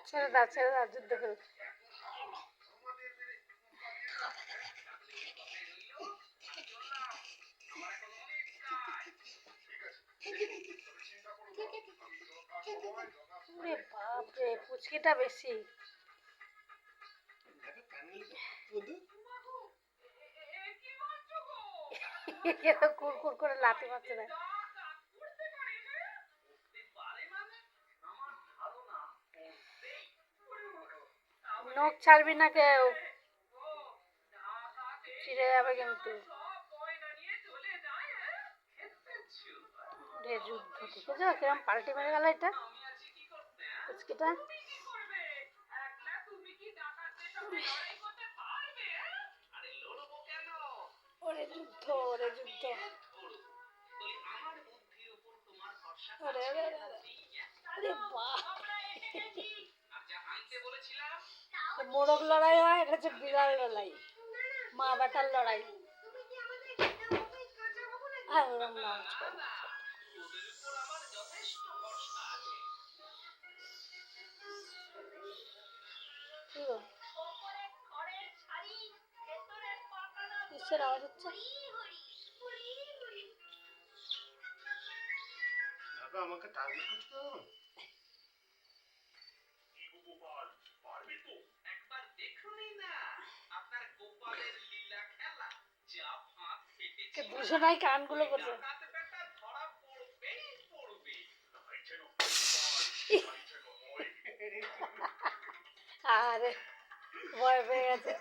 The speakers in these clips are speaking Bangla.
ছেড়ে দাও যুদ্ধ করো। বাপরে পুচকিটা বেশি। কুড়কুড় করে লাথি মারছে না। নখ ছাড়বি না কেউ, ছিঁড়ে যাবে কিন্তু। যুদ্ধ দেখেছো কিরম পাল্টি মেরে গেল এটা পুচকিটা। ওরে যুদ্ধ, ওরে যুদ্ধ, ওরে ওরে ওরে বাপ। মোরগ লড়াই হয়, এটা হচ্ছে বিড়াল লড়াই, মা বেটার লড়াই। আর ওরম নাচ করে কিসের আওয়াজ হচ্ছে? আমাকে টার্গেট করছো? দুজনাই কানগুলো করছে। আরে ভয় পেয়ে গেছে।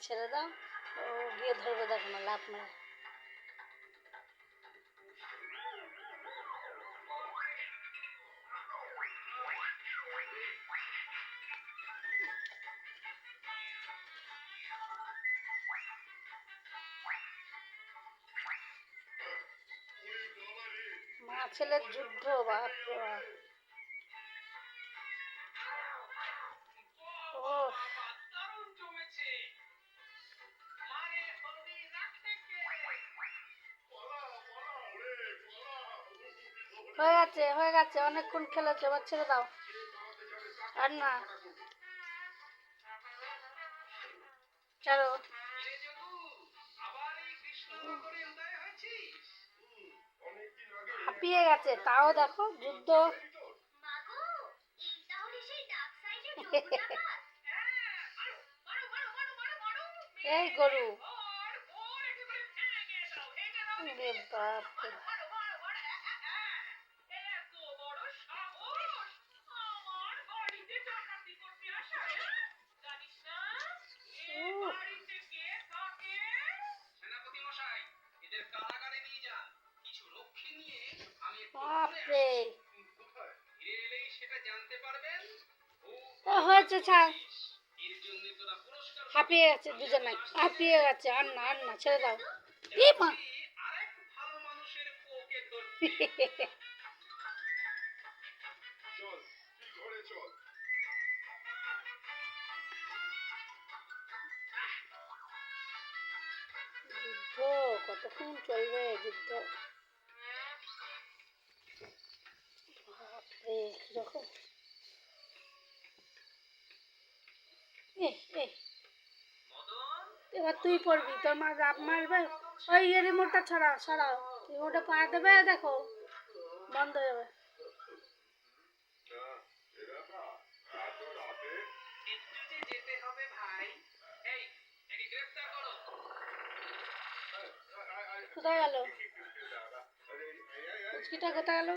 ছেড়ে দাও, ও গিয়ে ধরবে, দেখো না লাফ মারে। মা ছেলের যুদ্ধ, বাপ রে বাপ। হয়ে গেছে অনেকক্ষণ খেলেছে, এবার ছেড়ে দাও। আর না, চলো। হাঁপিয়ে গেছে, তাও দেখো যুদ্ধ। এই গরু, বাপ। বাপরে, হয়েছে ছাড়। হাঁপিয়ে গেছে দুজনাই, হাঁপিয়ে গেছে। আর না ছেড়ে দাও। মা যুদ্ধ কতক্ষণ চলবে যুদ্ধ? বাপরে কিরকম। এবার তুই পড়বি, তোর মা রাপ মারবে। ওই রিমোটটা সরাও, রিমোটে পা দেবে, দেখো বন্ধ হয়ে যাবে। কোথায় গেল পুচকিটা, কোথায় গেল?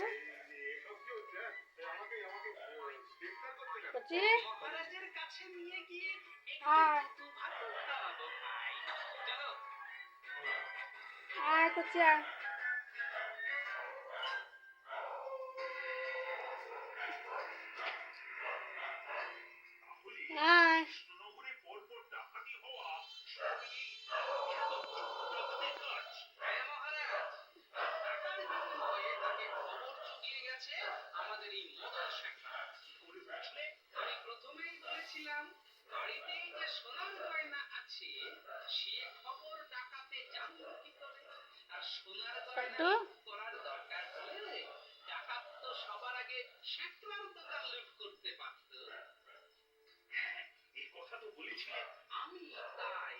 আয় কুচি আয়। এই মোটর সাইকেল করে বুঝলে আমি প্রথমেই বলেছিলাম বাড়িতেই যে সোনার গয়না আছে সে খবর ডাকাতে জানলো কি করে আর সোনার গয়না দাদু করার দরকার হলে ডাকাত তো সবার আগে শ্যাকলার দোকান লুট করতে পারত। হ্যাঁ এই কথা তো বলেছিলে আমি তাই